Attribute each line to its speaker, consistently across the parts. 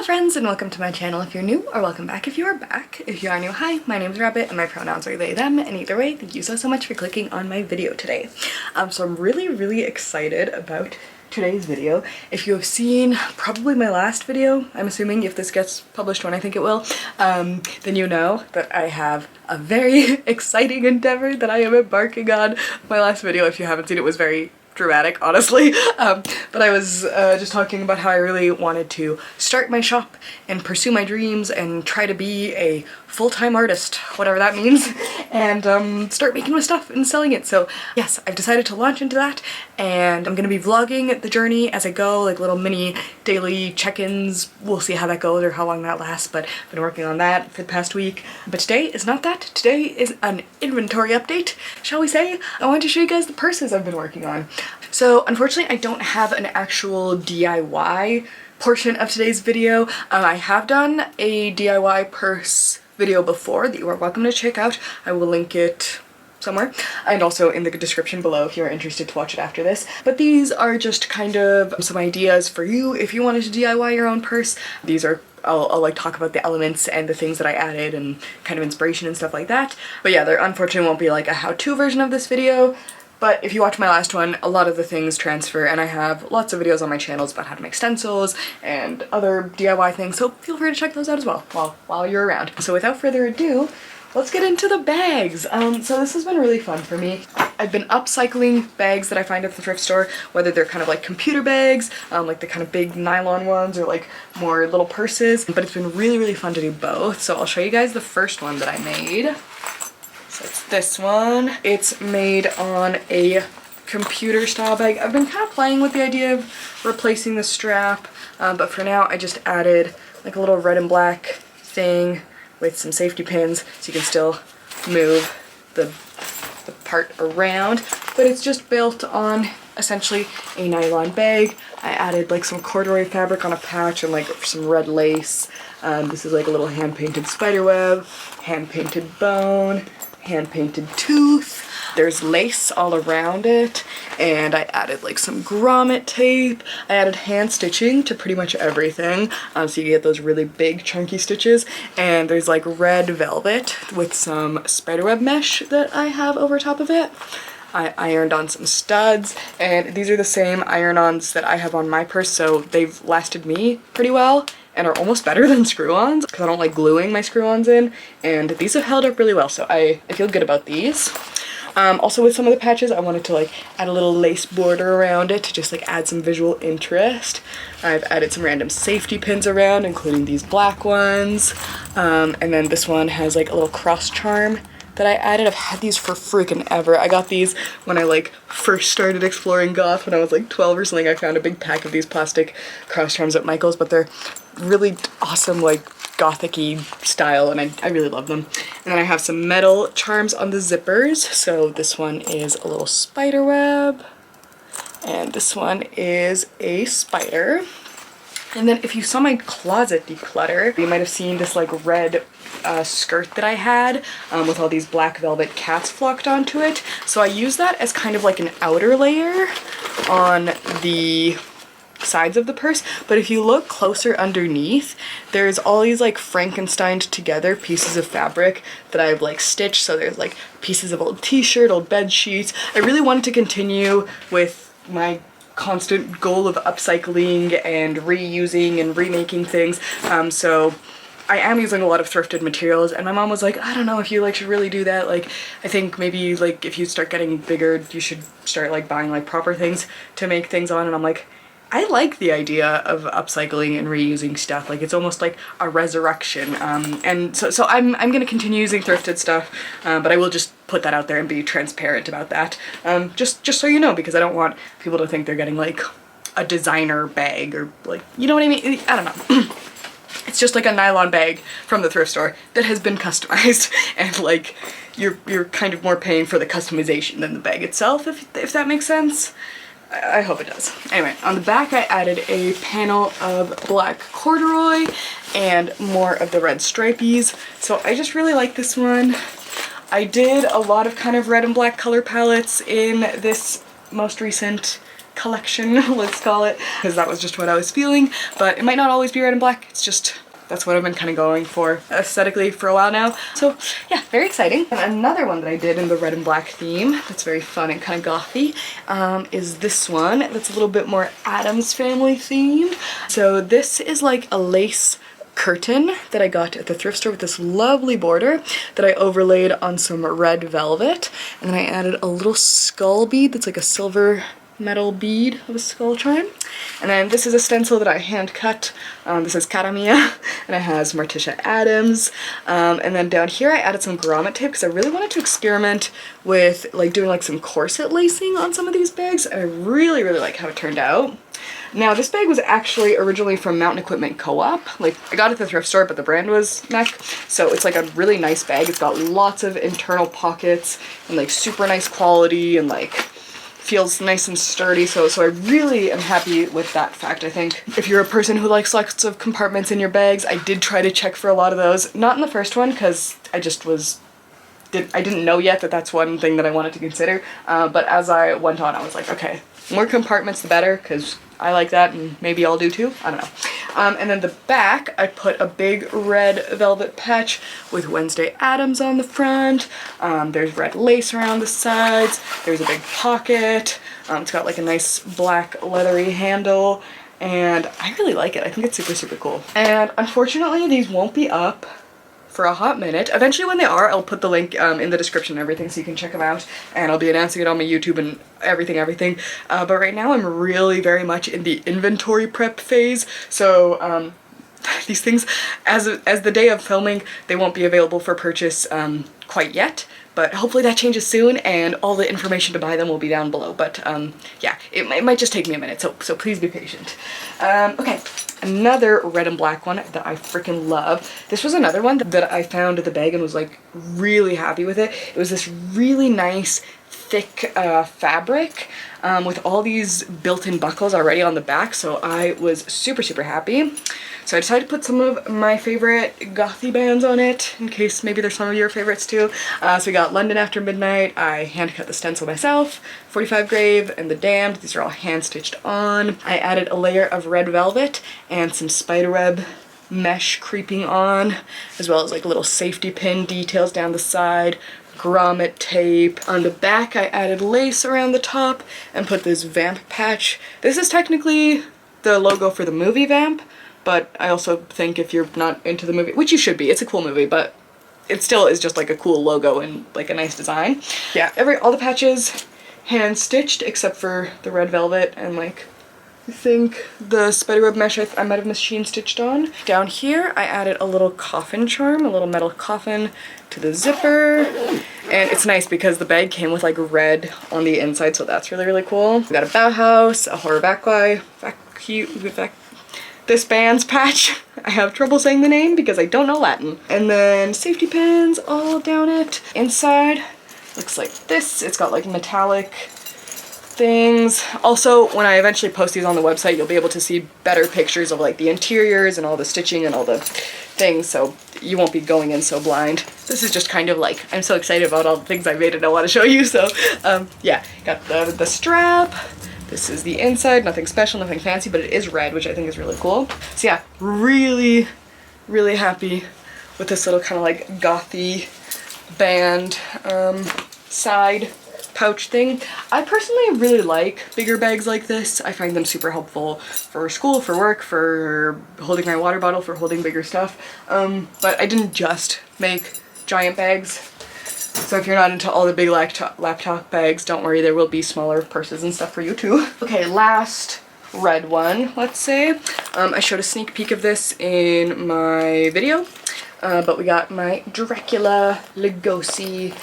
Speaker 1: Hello friends and welcome to my channel if you're new, or welcome back if you are back. If you are new, hi, my name is Rabbit and my pronouns are they, them, and either way, thank you so much for clicking on my video today. So I'm really excited about today's video. If you have seen probably my last video, I'm assuming if this gets published when I think it will, then you know that I have a very exciting endeavor that I am embarking on. My last video, if you haven't seen it, was very dramatic, honestly, but I was just talking about how I really wanted to start my shop and pursue my dreams and try to be a full-time artist, whatever that means, and start making my stuff and selling it. So yes, I've decided to launch into that, and I'm gonna be vlogging the journey as I go, like little mini daily check-ins. We'll see how that goes or how long that lasts, but I've been working on that for the past week. But today is not that. Today is an inventory update, shall we say. I want to show you guys the purses I've been working on. So unfortunately I don't have an actual DIY portion of today's video. I have done a DIY purse video before that you are welcome to check out. I will link it somewhere and also in the description below if you're interested to watch it after this. But these are just kind of some ideas for you if you wanted to DIY your own purse. These are I'll like talk about the elements and the things that I added and kind of inspiration and stuff like that. But yeah, there unfortunately won't be like a how-to version of this video. But if you watch my last one, a lot of the things transfer, and I have lots of videos on my channels about how to make stencils and other DIY things, so feel free to check those out as well while you're around. So without further ado, let's get into the bags. So this has been really fun for me. I've been upcycling bags that I find at the thrift store, whether they're kind of like computer bags, like the kind of big nylon ones, or like more little purses, but it's been really fun to do both. So I'll show you guys the first one that I made. So it's this one. It's made on a computer style bag. I've been kind of playing with the idea of replacing the strap, but for now I just added like a little red and black thing with some safety pins so you can still move the part around, but it's just built on essentially a nylon bag. I added like some corduroy fabric on a patch and like some red lace. This is like a little hand-painted spider web, hand-painted bone, hand-painted tooth. There's lace all around it, and I added like some grommet tape. I added hand stitching to pretty much everything, so you get those really big chunky stitches, and there's like red velvet with some spiderweb mesh that I have over top of it. I ironed on some studs, and these are the same iron-ons that I have on my purse, so they've lasted me pretty well and are almost better than screw-ons because I don't like gluing my screw-ons in, and these have held up really well, so I feel good about these. Also with some of the patches I wanted to like add a little lace border around it to just like add some visual interest. I've added some random safety pins around, including these black ones, and then this one has like a little cross charm that I added. I've had these for freaking ever. I got these when I like first started exploring goth when I was like 12 or something. I found a big pack of these plastic cross charms at Michael's, but they're really awesome, like Gothic-y style, and I really love them. And then I have some metal charms on the zippers. So this one is a little spider web, and this one is a spider. And then if you saw my closet declutter, you might have seen this like red skirt that I had with all these black velvet cats flocked onto it. So I use that as kind of like an outer layer on the sides of the purse, but if you look closer underneath, there's all these like Frankensteined together pieces of fabric that I've like stitched. So there's like pieces of old t-shirt, old bed sheets. I really wanted to continue with my constant goal of upcycling and reusing and remaking things, so I am using a lot of thrifted materials, and my mom was like, I don't know if you like should really do that, like I think maybe like if you start getting bigger you should start like buying like proper things to make things on. And I'm like, I like the idea of upcycling and reusing stuff. Like it's almost like a resurrection, and so I'm gonna continue using thrifted stuff, but I will just put that out there and be transparent about that, just so you know, because I don't want people to think they're getting like a designer bag or like, you know what I mean? I don't know. It's just like a nylon bag from the thrift store that has been customized, and like you're kind of more paying for the customization than the bag itself, if that makes sense. I hope it does. Anyway, on the back I added a panel of black corduroy and more of the red stripies. So I just really like this one. I did a lot of kind of red and black color palettes in this most recent collection, let's call it, because that was just what I was feeling. But it might not always be red and black, it's just that's what I've been kind of going for aesthetically for a while now. So yeah, very exciting. And another one that I did in the red and black theme that's very fun and kind of gothy is this one that's a little bit more Addams Family themed. So this is like a lace curtain that I got at the thrift store with this lovely border that I overlaid on some red velvet, and then I added a little skull bead that's like a silver metal bead of a skull charm. And then this is a stencil that I hand cut. This is Cara Mia, and it has Morticia Addams. And then down here I added some grommet tape because I really wanted to experiment with like doing like some corset lacing on some of these bags, and I really like how it turned out. Now this bag was actually originally from Mountain Equipment Co-op. Like I got it at the thrift store, but the brand was Mech. So it's like a really nice bag. It's got lots of internal pockets and like super nice quality and like feels nice and sturdy. So I really am happy with that fact. I think if you're a person who likes lots of compartments in your bags, I did try to check for a lot of those. Not in the first one because I just I didn't know yet that that's one thing that I wanted to consider. But as I went on, I was like, okay, more compartments the better, because I like that and maybe I'll do too. I don't know. And then the back, I put a big red velvet patch with Wednesday Addams on the front. There's red lace around the sides. There's a big pocket. It's got like a nice black leathery handle, and I really like it. I think it's super cool. And unfortunately, these won't be up for a hot minute. Eventually when they are, I'll put the link in the description and everything so you can check them out, and I'll be announcing it on my YouTube and everything. But right now I'm really very much in the inventory prep phase, so these things, as the day of filming, they won't be available for purchase quite yet, but hopefully that changes soon and all the information to buy them will be down below. But yeah, it might just take me a minute, so please be patient. Okay. Another red and black one that I freaking love. This was another one that I found at the bag and was like really happy with it. It was this really nice thick fabric with all these built-in buckles already on the back, so I was super happy. So I decided to put some of my favorite gothy bands on it, in case maybe there's some of your favorites too. So we got London After Midnight. I hand cut the stencil myself, 45 Grave, and The Damned. These are all hand stitched on. I added a layer of red velvet and some spiderweb mesh creeping on, as well as like little safety pin details down the side, grommet tape. On the back I added lace around the top and put this vamp patch. This is technically the logo for the movie Vamp, but I also think if you're not into the movie, which you should be, it's a cool movie, but it still is just like a cool logo and like a nice design. Yeah, all the patches hand stitched except for the red velvet and like I think the spiderweb mesh I might have machine stitched on. Down here I added a little coffin charm, a little metal coffin to the zipper, and it's nice because the bag came with like red on the inside, so that's really cool. We got a Bauhaus, a horror this band's patch. I have trouble saying the name because I don't know Latin. And then safety pins all down it. Inside looks like this. It's got like metallic things. Also, when I eventually post these on the website, you'll be able to see better pictures of like the interiors and all the stitching and all the things, so you won't be going in so blind. This is just kind of like, I'm so excited about all the things I made and I want to show you, so yeah, got the strap. This is the inside, nothing special, nothing fancy, but it is red, which I think is really cool. So yeah, really happy with this little kind of like gothy band side pouch thing. I personally really like bigger bags like this. I find them super helpful for school, for work, for holding my water bottle, for holding bigger stuff. But I didn't just make giant bags. So if you're not into all the big laptop bags, don't worry, there will be smaller purses and stuff for you too. Okay, last red one, let's say. I showed a sneak peek of this in my video, but we got my Dracula Lugosi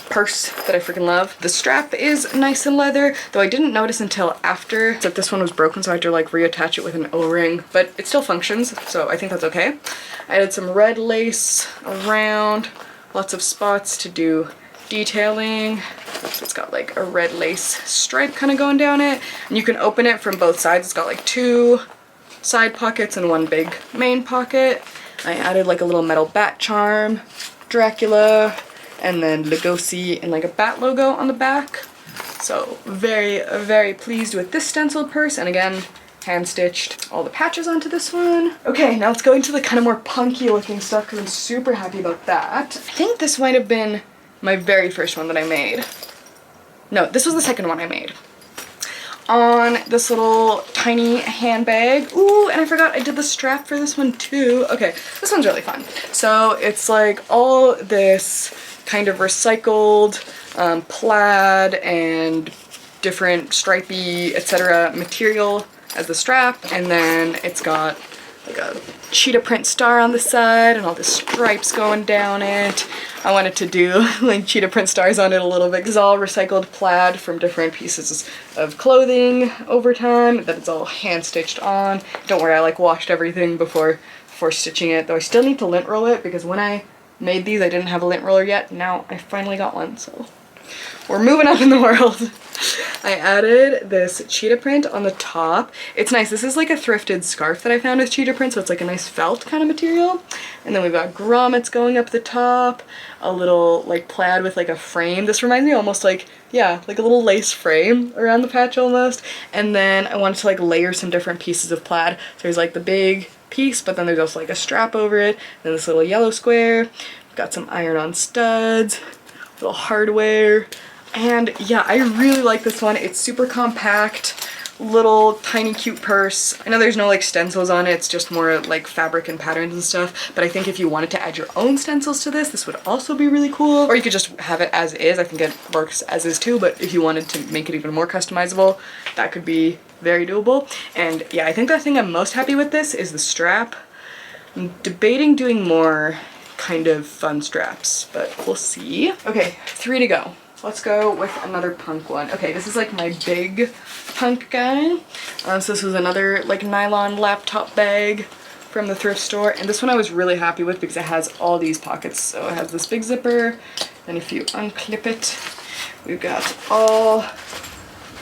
Speaker 1: purse that I freaking love. The strap is nice and leather, though I didn't notice until after that this one was broken, so I had to like reattach it with an O-ring, but it still functions, so I think that's okay. I added some red lace around, lots of spots to do detailing. It's got like a red lace stripe kind of going down it, and you can open it from both sides. It's got like 2 side pockets and 1 big main pocket. I added like a little metal bat charm, Dracula, and then Lugosi and like a bat logo on the back. So very, very pleased with this stenciled purse, and again, hand stitched all the patches onto this one. Okay, now let's go into the kind of more punky looking stuff because I'm super happy about that. I think this might have been my very first one that I made. No, this was the second one I made. On this little tiny handbag. Ooh, and I forgot I did the strap for this one too. Okay, this one's really fun. So it's like all this kind of recycled plaid and different stripy, etc. material as the strap, and then it's got like a cheetah print star on the side and all the stripes going down it. I wanted to do like cheetah print stars on it a little bit because it's all recycled plaid from different pieces of clothing over time that it's all hand stitched on. Don't worry, I like washed everything before stitching it, though I still need to lint roll it because when I made these I didn't have a lint roller yet. Now I finally got one, so we're moving up in the world. I added this cheetah print on the top. It's nice. This is like a thrifted scarf that I found with cheetah print, so it's like a nice felt kind of material. And then we've got grommets going up the top, a little like plaid with like a frame. This reminds me almost like, yeah, like a little lace frame around the patch almost. And then I wanted to like layer some different pieces of plaid. So there's like the big piece, but then there's also like a strap over it, then this little yellow square. We've got some iron-on studs, little hardware. And yeah, I really like this one. It's super compact, little tiny cute purse. I know there's no like stencils on it, it's just more like fabric and patterns and stuff, but I think if you wanted to add your own stencils to this would also be really cool. Or you could just have it as is. I think it works as is too, but if you wanted to make it even more customizable, that could be very doable. And yeah, I think the thing I'm most happy with this is the strap. I'm debating doing more kind of fun straps, but we'll see. Okay, 3 to go. Let's go with another punk one. Okay, this is like my big punk guy. So this was another like nylon laptop bag from the thrift store. And this one I was really happy with because it has all these pockets. So it has this big zipper, and if you unclip it, we've got all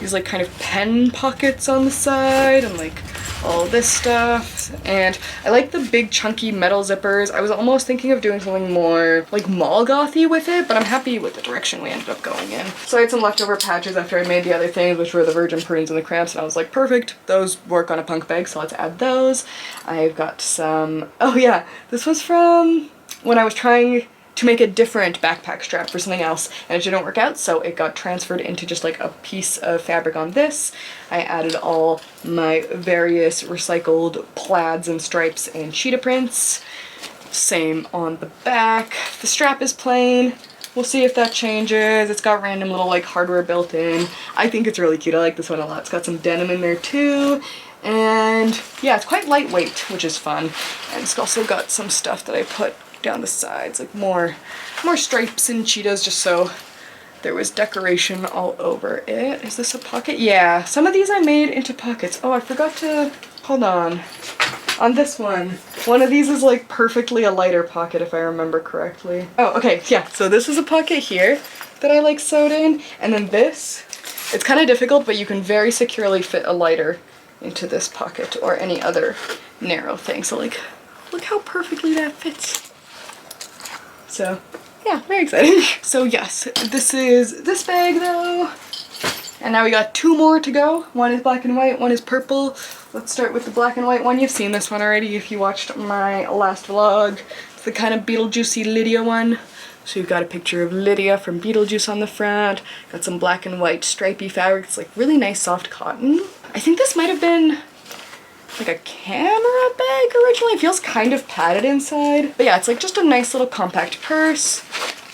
Speaker 1: these like kind of pen pockets on the side and like all this stuff. And I like the big chunky metal zippers. I was almost thinking of doing something more like mall gothy with it, but I'm happy with the direction we ended up going in. So I had some leftover patches after I made the other things, which were the virgin prunes and the cramps, and I was like, perfect, those work on a punk bag, so let's add those. I've got some, oh yeah, this was from when I was trying to make a different backpack strap for something else, and it didn't work out, so it got transferred into just like a piece of fabric on this. I added all my various recycled plaids and stripes and cheetah prints. Same on the back. The strap is plain. We'll see if that changes. It's got random little like hardware built in. I think it's really cute. I like this one a lot. It's got some denim in there too. And yeah, it's quite lightweight, which is fun. And it's also got some stuff that I put down the sides, like more stripes and cheetahs, just so there was decoration all over it. Is this a pocket? Yeah, some of these I made into pockets. Oh, I forgot to, hold on this one of these is like perfectly a lighter pocket if I remember correctly. Oh, okay, yeah, so this is a pocket here that I like sewed in, and then this, it's kind of difficult, but you can very securely fit a lighter into this pocket or any other narrow thing. So like, look how perfectly that fits. So yeah, very exciting. So yes, this is this bag though. And now we got 2 more to go. One is black and white, one is purple. Let's start with the black and white one. You've seen this one already if you watched my last vlog. It's the kind of Beetlejuicy Lydia one. So you've got a picture of Lydia from Beetlejuice on the front. Got some black and white stripy fabric. It's like really nice soft cotton. I think this might have been like a camera bag originally. It feels kind of padded inside. But yeah, it's like just a nice little compact purse,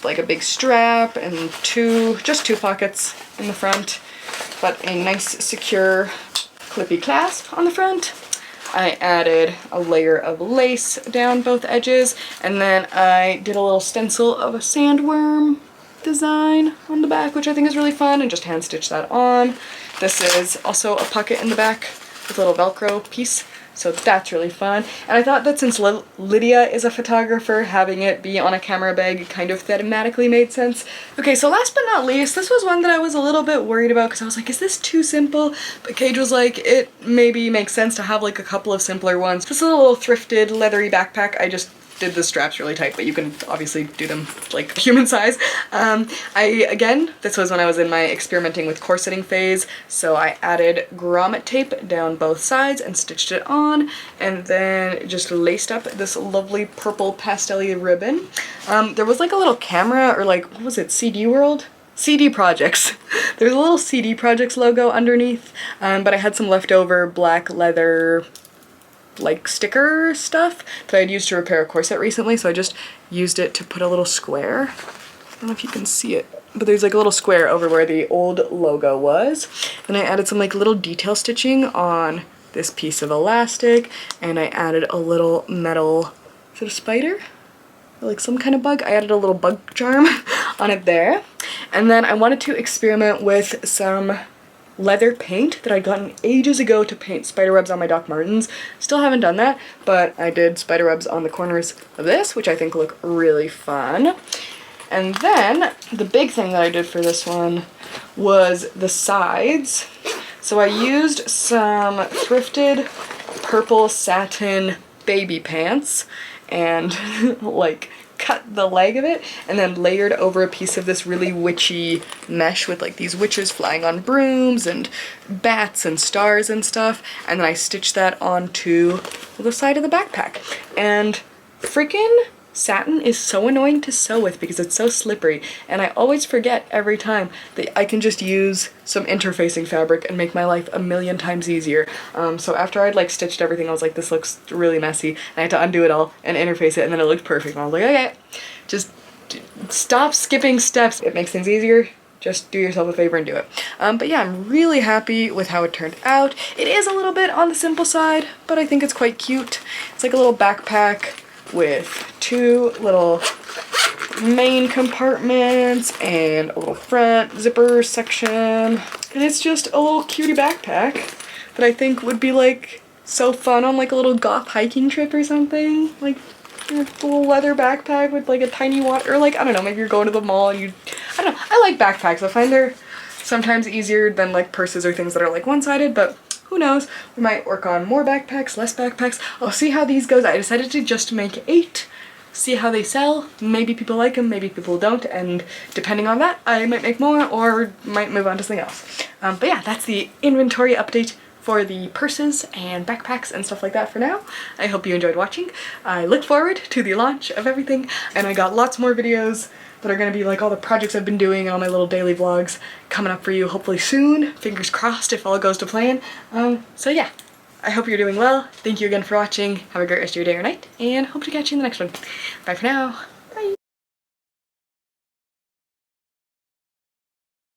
Speaker 1: like a big strap and just two pockets in the front, but a nice secure clippy clasp on the front. I added a layer of lace down both edges, and then I did a little stencil of a sandworm design on the back, which I think is really fun, and just hand stitched that on. This is also a pocket in the back with a little Velcro piece, so that's really fun. And I thought that since Lydia is a photographer, having it be on a camera bag kind of thematically made sense. Okay, so last but not least, this was one that I was a little bit worried about because I was like, is this too simple? But Cage was like, it maybe makes sense to have like a couple of simpler ones. This is a little thrifted leathery backpack I just did the straps really tight, but you can obviously do them like human size. Again, this was when I was in my experimenting with corseting phase, so I added grommet tape down both sides and stitched it on, and then just laced up this lovely purple pastel-y ribbon. There was like a little camera, or like, what was it, CD World? CD Projects. There's a little CD Projects logo underneath, but I had some leftover black leather like sticker stuff that I'd used to repair a corset recently, so I just used it to put a little square. I don't know if you can see it, but there's like a little square over where the old logo was. And I added some like little detail stitching on this piece of elastic, and I added a little metal, is it a spider? Or like some kind of bug? I added a little bug charm on it there. And then I wanted to experiment with some leather paint that I'd gotten ages ago to paint spider webs on my Doc Martens. Still haven't done that, but I did spider webs on the corners of this, which I think look really fun. And then the big thing that I did for this one was the sides. So I used some thrifted purple satin baby pants and like cut the leg of it and then layered over a piece of this really witchy mesh with like these witches flying on brooms and bats and stars and stuff, and then I stitched that onto the side of the backpack. And freaking satin is so annoying to sew with because it's so slippery, and I always forget every time that I can just use some interfacing fabric and make my life a million times easier. So after I'd like stitched everything, I was like, this looks really messy, and I had to undo it all and interface it, and then it looked perfect, and I was like, okay, just stop skipping steps. It makes things easier. Just do yourself a favor and do it. But yeah, I'm really happy with how it turned out. It is a little bit on the simple side, but I think it's quite cute. It's like a little backpack with two little main compartments and a little front zipper section. And it's just a little cutie backpack that I think would be like so fun on like a little goth hiking trip or something. Like a little leather backpack with like a tiny water, or like, I don't know, maybe you're going to the mall and I don't know. I like backpacks. I find they're sometimes easier than like purses or things that are like one-sided, but who knows? We might work on more backpacks, less backpacks. I'll see how these goes. I decided to just make 8, see how they sell. Maybe people like them, maybe people don't, and depending on that, I might make more or might move on to something else. But yeah, that's the inventory update for the purses and backpacks and stuff like that for now. I hope you enjoyed watching. I look forward to the launch of everything, and I got lots more videos that are going to be like all the projects I've been doing and all my little daily vlogs coming up for you hopefully soon. Fingers crossed if all goes to plan. So yeah, I hope you're doing well. Thank you again for watching. Have a great rest of your day or night, and hope to catch you in the next one. Bye for now.